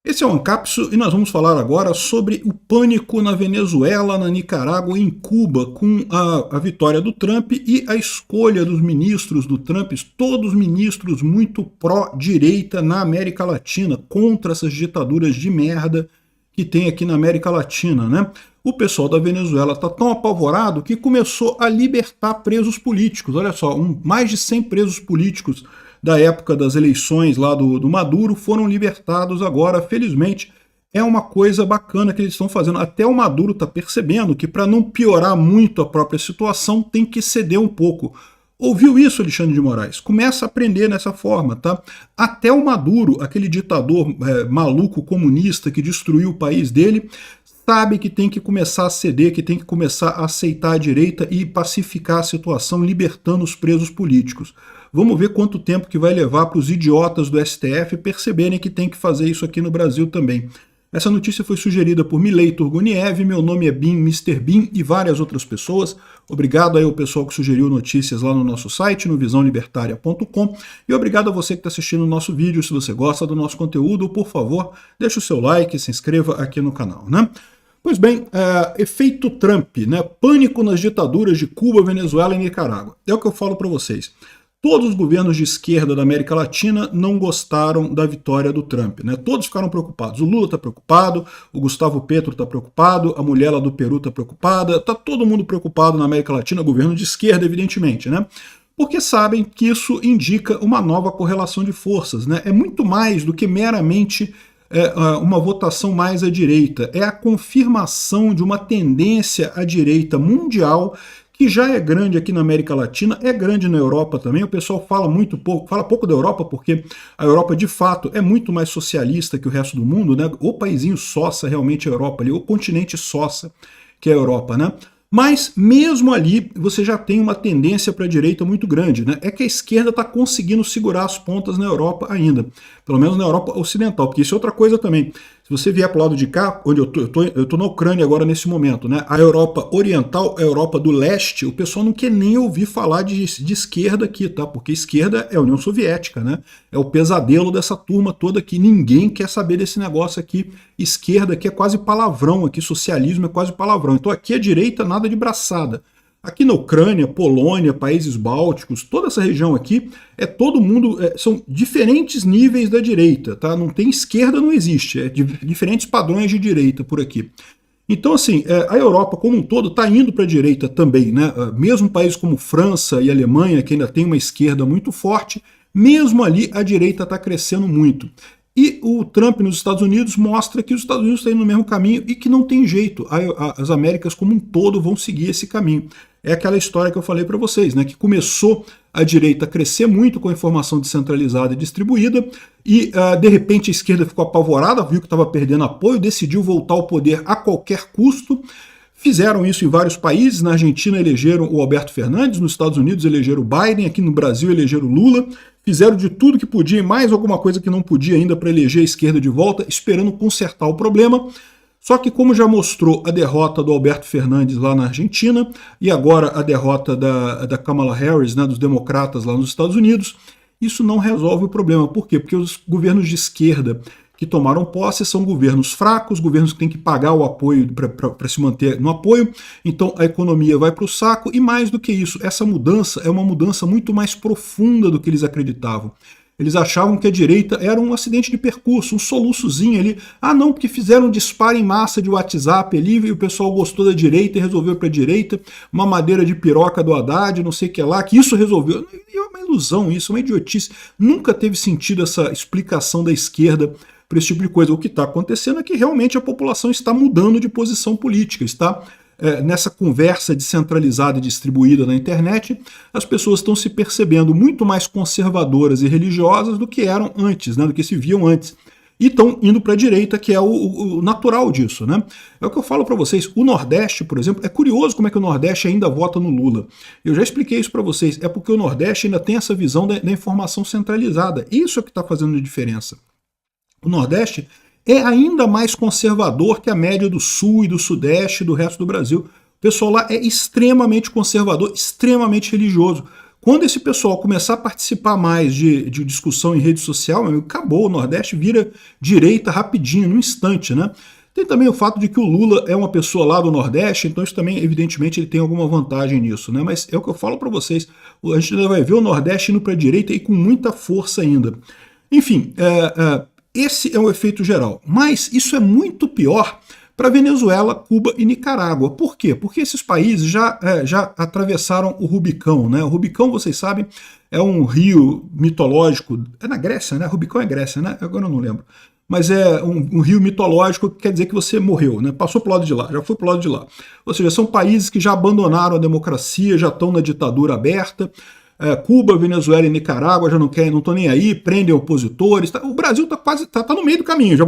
Esse é o Ancapso e nós vamos falar agora sobre o pânico na Venezuela, na Nicarágua e em Cuba, com a vitória do Trump e a escolha dos ministros do Trump, todos ministros muito pró-direita na América Latina, contra essas ditaduras de merda que tem aqui na América Latina, né? O pessoal da Venezuela está tão apavorado que começou a libertar presos políticos. Olha só, mais de 100 presos políticos da época das eleições lá do Maduro foram libertados agora, felizmente. É uma coisa bacana que eles estão fazendo. Até o Maduro está percebendo que para não piorar muito a própria situação tem que ceder um pouco. Ouviu isso, Alexandre de Moraes? Começa a aprender nessa forma, tá? Até o Maduro, aquele ditador maluco comunista que destruiu o país dele, sabe que tem que começar a ceder, que tem que começar a aceitar a direita e pacificar a situação, libertando os presos políticos. Vamos ver quanto tempo que vai levar para os idiotas do STF perceberem que tem que fazer isso aqui no Brasil também. Essa notícia foi sugerida por Milei Turguniev, meu nome é Bin, Mr. Bin e várias outras pessoas. Obrigado aí ao pessoal que sugeriu notícias lá no nosso site, no visãolibertaria.com. E obrigado a você que está assistindo o nosso vídeo. Se você gosta do nosso conteúdo, por favor, deixe o seu like, se inscreva aqui no canal, né? Pois bem, efeito Trump, né? Pânico nas ditaduras de Cuba, Venezuela e Nicarágua. É o que eu falo para vocês. Todos os governos de esquerda da América Latina não gostaram da vitória do Trump, né? Todos ficaram preocupados. O Lula está preocupado, o Gustavo Petro está preocupado, a mulher lá do Peru está preocupada, está todo mundo preocupado na América Latina, governo de esquerda, evidentemente, né? Porque sabem que isso indica uma nova correlação de forças, né? É muito mais do que meramente uma votação mais à direita, é a confirmação de uma tendência à direita mundial que já é grande aqui na América Latina, é grande na Europa também. O pessoal fala pouco da Europa, porque a Europa de fato é muito mais socialista que o resto do mundo, né? O paizinho sossa realmente é a Europa ali, o continente sossa que é a Europa, né? Mas mesmo ali você já tem uma tendência para a direita muito grande, né? É que a esquerda está conseguindo segurar as pontas na Europa ainda, pelo menos na Europa ocidental, porque isso é outra coisa também. Se você vier para o lado de cá, onde eu tô na Ucrânia agora nesse momento, né? A Europa Oriental, a Europa do Leste, o pessoal não quer nem ouvir falar de esquerda aqui, tá? Porque esquerda é a União Soviética, né? É o pesadelo dessa turma toda aqui. Ninguém quer saber desse negócio aqui. Esquerda aqui é quase palavrão, aqui socialismo é quase palavrão. Então aqui a direita nada de braçada. Aqui na Ucrânia, Polônia, países bálticos, toda essa região aqui, todo mundo, são diferentes níveis da direita, tá? Não tem esquerda, não existe, diferentes padrões de direita por aqui. Então, assim, a Europa como um todo está indo para a direita também, né? Mesmo países como França e Alemanha, que ainda tem uma esquerda muito forte, mesmo ali a direita está crescendo muito. E o Trump nos Estados Unidos mostra que os Estados Unidos estão indo no mesmo caminho e que não tem jeito, as Américas como um todo vão seguir esse caminho. É aquela história que eu falei para vocês, né, que começou a direita a crescer muito com a informação descentralizada e distribuída e, de repente, a esquerda ficou apavorada, viu que estava perdendo apoio, decidiu voltar ao poder a qualquer custo. Fizeram isso em vários países. Na Argentina elegeram o Alberto Fernandes, nos Estados Unidos elegeram o Biden, aqui no Brasil elegeram o Lula. Fizeram de tudo que podia e mais alguma coisa que não podia ainda para eleger a esquerda de volta, esperando consertar o problema. Só que como já mostrou a derrota do Alberto Fernandes lá na Argentina e agora a derrota da Kamala Harris, né, dos democratas lá nos Estados Unidos, isso não resolve o problema. Por quê? Porque os governos de esquerda que tomaram posse são governos fracos, governos que têm que pagar o apoio para se manter no apoio, então a economia vai para o saco, e mais do que isso, essa mudança é uma mudança muito mais profunda do que eles acreditavam. Eles achavam que a direita era um acidente de percurso, um soluçozinho ali. Ah não, porque fizeram um disparo em massa de WhatsApp ali e o pessoal gostou da direita e resolveu para a direita, uma madeira de piroca do Haddad, não sei o que lá, que isso resolveu. É uma ilusão isso, uma idiotice. Nunca teve sentido essa explicação da esquerda para esse tipo de coisa. O que está acontecendo é que realmente a população está mudando de posição política, está nessa conversa descentralizada e distribuída na internet, as pessoas estão se percebendo muito mais conservadoras e religiosas do que eram antes, né, do que se viam antes. E estão indo para a direita, que é o natural disso, né? É o que eu falo para vocês. O Nordeste, por exemplo, é curioso como é que o Nordeste ainda vota no Lula. Eu já expliquei isso para vocês. É porque o Nordeste ainda tem essa visão da informação centralizada. Isso é o que está fazendo a diferença. O Nordeste é ainda mais conservador que a média do Sul e do Sudeste e do resto do Brasil. O pessoal lá é extremamente conservador, extremamente religioso. Quando esse pessoal começar a participar mais de discussão em rede social, meu amigo, acabou, o Nordeste vira direita rapidinho, num instante, né? Tem também o fato de que o Lula é uma pessoa lá do Nordeste, então isso também, evidentemente, ele tem alguma vantagem nisso, né? Mas é o que eu falo para vocês, a gente ainda vai ver o Nordeste indo para a direita e com muita força ainda. Enfim, esse é o efeito geral. Mas isso é muito pior para Venezuela, Cuba e Nicarágua. Por quê? Porque esses países já atravessaram o Rubicão, né? O Rubicão, vocês sabem, é um rio mitológico, é na Grécia, né? Rubicão é Grécia, né? Agora eu não lembro. Mas é um rio mitológico que quer dizer que você morreu, né? Passou para o lado de lá, já foi para o lado de lá. Ou seja, são países que já abandonaram a democracia, já estão na ditadura aberta. Cuba, Venezuela e Nicarágua já não estão nem aí, prendem opositores. O Brasil está quase tá no meio do caminho, já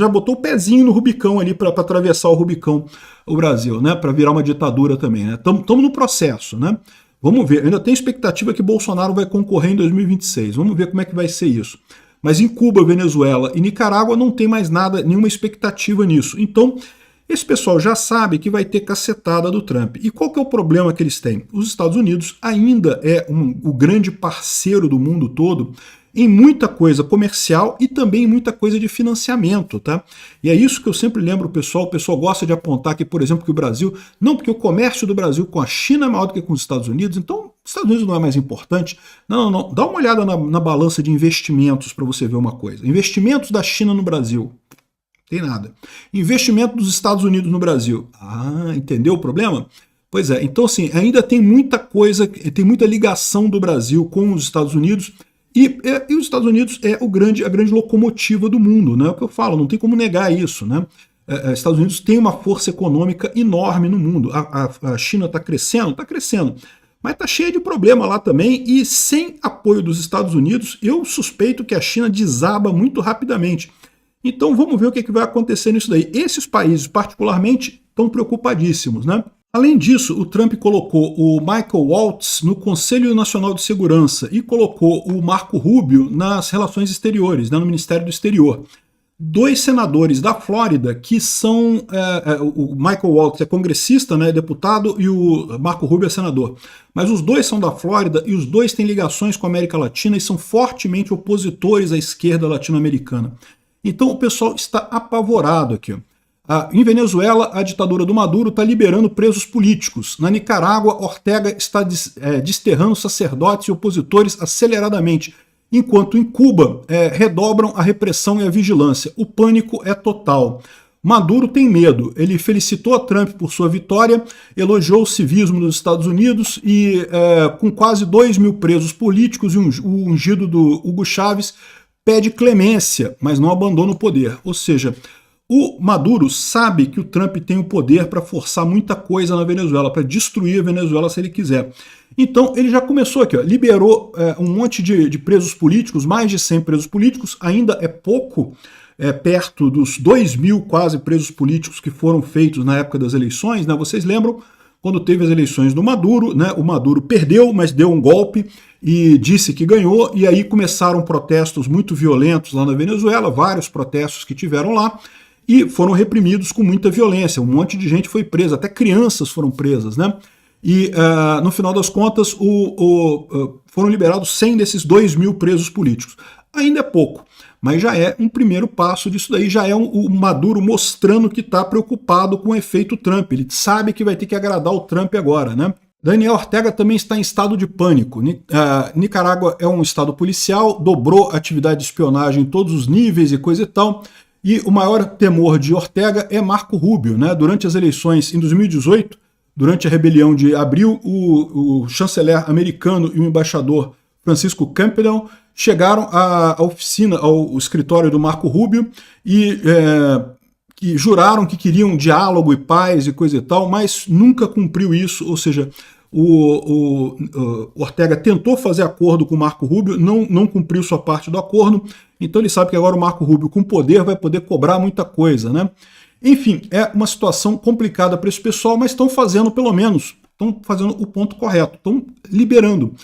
botou o pezinho no Rubicão ali para atravessar o Rubicão, o Brasil, né? Para virar uma ditadura também, né? Estamos no processo, né? Vamos ver, ainda tem expectativa que Bolsonaro vai concorrer em 2026. Vamos ver como é que vai ser isso. Mas em Cuba, Venezuela e Nicarágua não tem mais nada, nenhuma expectativa nisso. Então, esse pessoal já sabe que vai ter cacetada do Trump. E qual que é o problema que eles têm? Os Estados Unidos ainda é o grande parceiro do mundo todo em muita coisa comercial e também em muita coisa de financiamento, tá? E é isso que eu sempre lembro o pessoal gosta de apontar que, por exemplo, que o Brasil, não, porque o comércio do Brasil com a China é maior do que com os Estados Unidos, então os Estados Unidos não é mais importante. Não, dá uma olhada na balança de investimentos para você ver uma coisa. Investimentos da China no Brasil. Tem nada. Investimento dos Estados Unidos no Brasil. Ah, entendeu o problema? Pois é, então assim, ainda tem muita coisa, tem muita ligação do Brasil com os Estados Unidos, e os Estados Unidos é a grande locomotiva do mundo, né? É o que eu falo, não tem como negar isso, né? Os Estados Unidos tem uma força econômica enorme no mundo. A China está crescendo, mas está cheia de problema lá também, e sem apoio dos Estados Unidos, eu suspeito que a China desaba muito rapidamente. Então vamos ver o que vai acontecer nisso daí. Esses países, particularmente, estão preocupadíssimos, né? Além disso, o Trump colocou o Michael Waltz no Conselho Nacional de Segurança e colocou o Marco Rubio nas relações exteriores, né, no Ministério do Exterior. Dois senadores da Flórida que são... o Michael Waltz é congressista, né, deputado, e o Marco Rubio é senador. Mas os dois são da Flórida e os dois têm ligações com a América Latina e são fortemente opositores à esquerda latino-americana. Então o pessoal está apavorado aqui. Em Venezuela, a ditadura do Maduro está liberando presos políticos. Na Nicarágua, Ortega está desterrando sacerdotes e opositores aceleradamente. Enquanto em Cuba, redobram a repressão e a vigilância. O pânico é total. Maduro tem medo. Ele felicitou a Trump por sua vitória, elogiou o civismo dos Estados Unidos e, com quase 2.000 presos políticos e o ungido do Hugo Chávez, pede clemência, mas não abandona o poder. Ou seja, o Maduro sabe que o Trump tem o poder para forçar muita coisa na Venezuela, para destruir a Venezuela se ele quiser. Então ele já começou aqui, liberou um monte de presos políticos, mais de 100 presos políticos, ainda é pouco, perto dos 2.000 quase presos políticos que foram feitos na época das eleições, né? Vocês lembram quando teve as eleições do Maduro, né? O Maduro perdeu, mas deu um golpe e disse que ganhou, e aí começaram protestos muito violentos lá na Venezuela, vários protestos que tiveram lá, e foram reprimidos com muita violência. Um monte de gente foi presa, até crianças foram presas, né? E no final das contas foram liberados 100 desses 2.000 presos políticos. Ainda é pouco, mas já é um primeiro passo disso daí, já é o Maduro mostrando que está preocupado com o efeito Trump. Ele sabe que vai ter que agradar o Trump agora, né? Daniel Ortega também está em estado de pânico. Nicarágua é um estado policial, dobrou a atividade de espionagem em todos os níveis e coisa e tal. E o maior temor de Ortega é Marco Rubio, né? Durante as eleições em 2018, durante a rebelião de abril, o chanceler americano e o embaixador Francisco Campbell chegaram à oficina, ao escritório do Marco Rubio e que juraram que queriam diálogo e paz e coisa e tal, mas nunca cumpriu isso, ou seja, o Ortega tentou fazer acordo com o Marco Rubio, não cumpriu sua parte do acordo, então ele sabe que agora o Marco Rubio com poder vai poder cobrar muita coisa, né? Enfim, é uma situação complicada para esse pessoal, mas estão fazendo pelo menos, estão fazendo o ponto correto, estão liberando.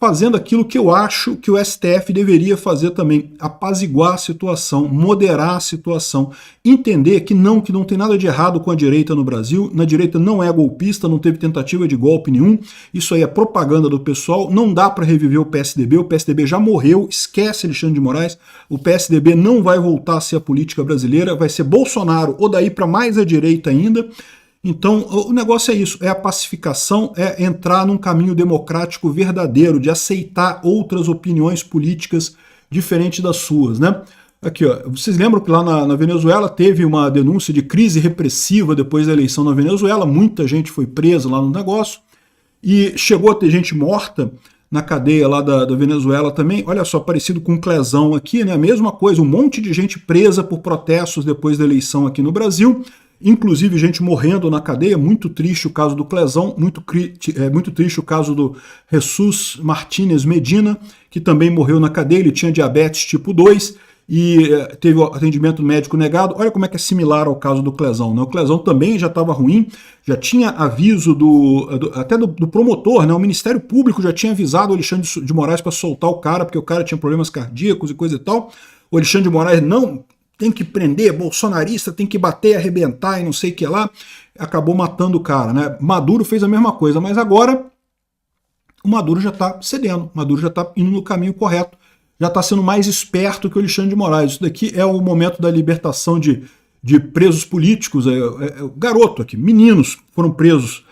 fazendo aquilo que eu acho que o STF deveria fazer também, apaziguar a situação, moderar a situação, entender que não tem nada de errado com a direita no Brasil, na direita não é golpista, não teve tentativa de golpe nenhum, isso aí é propaganda do pessoal, não dá para reviver o PSDB já morreu, esquece Alexandre de Moraes, o PSDB não vai voltar a ser a política brasileira, vai ser Bolsonaro ou daí para mais à direita ainda. Então, o negócio é isso, é a pacificação, é entrar num caminho democrático verdadeiro, de aceitar outras opiniões políticas diferentes das suas, né? Aqui, ó, vocês lembram que lá na Venezuela teve uma denúncia de crise repressiva depois da eleição na Venezuela, muita gente foi presa lá no negócio, e chegou a ter gente morta na cadeia lá da Venezuela também, olha só, parecido com o Clezão aqui, né? A mesma coisa, um monte de gente presa por protestos depois da eleição aqui no Brasil, inclusive gente morrendo na cadeia, muito triste o caso do Clezão, muito triste o caso do Jesus Martínez Medina, que também morreu na cadeia, ele tinha diabetes tipo 2 e teve o atendimento médico negado. Olha como é que é similar ao caso do Clezão, né? O Clezão também já estava ruim, já tinha aviso até do promotor, né? O Ministério Público já tinha avisado o Alexandre de Moraes para soltar o cara, porque o cara tinha problemas cardíacos e coisa e tal. O Alexandre de Moraes não... tem que prender, bolsonarista, tem que bater, arrebentar e não sei o que lá, acabou matando o cara, né? Maduro fez a mesma coisa, mas agora o Maduro já está cedendo, o Maduro já está indo no caminho correto, já está sendo mais esperto que o Alexandre de Moraes. Isso daqui é o momento da libertação de presos políticos, garoto aqui, meninos foram presos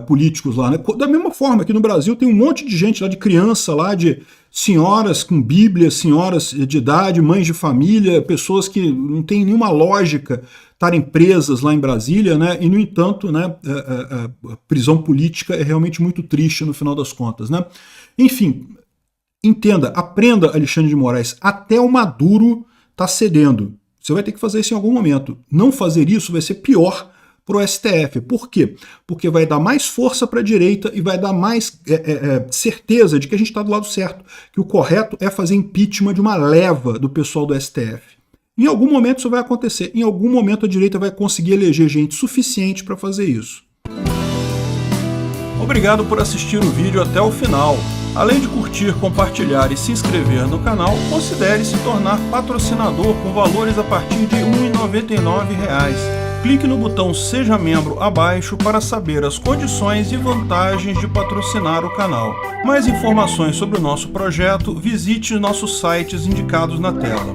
políticos lá, né? Da mesma forma que no Brasil tem um monte de gente lá, de criança lá, de senhoras com bíblia, senhoras de idade, mães de família, pessoas que não têm nenhuma lógica estarem presas lá em Brasília, né? E no entanto, né, a prisão política é realmente muito triste no final das contas, né? Enfim, entenda, aprenda, Alexandre de Moraes, até o Maduro está cedendo. Você vai ter que fazer isso em algum momento. Não fazer isso vai ser pior para o STF. Por quê? Porque vai dar mais força para a direita e vai dar mais certeza de que a gente está do lado certo, que o correto é fazer impeachment de uma leva do pessoal do STF. Em algum momento isso vai acontecer, em algum momento a direita vai conseguir eleger gente suficiente para fazer isso. Obrigado por assistir o vídeo até o final. Além de curtir, compartilhar e se inscrever no canal, considere se tornar patrocinador com valores a partir de R$ 1,99. Clique no botão Seja Membro abaixo para saber as condições e vantagens de patrocinar o canal. Mais informações sobre o nosso projeto, visite nossos sites indicados na tela.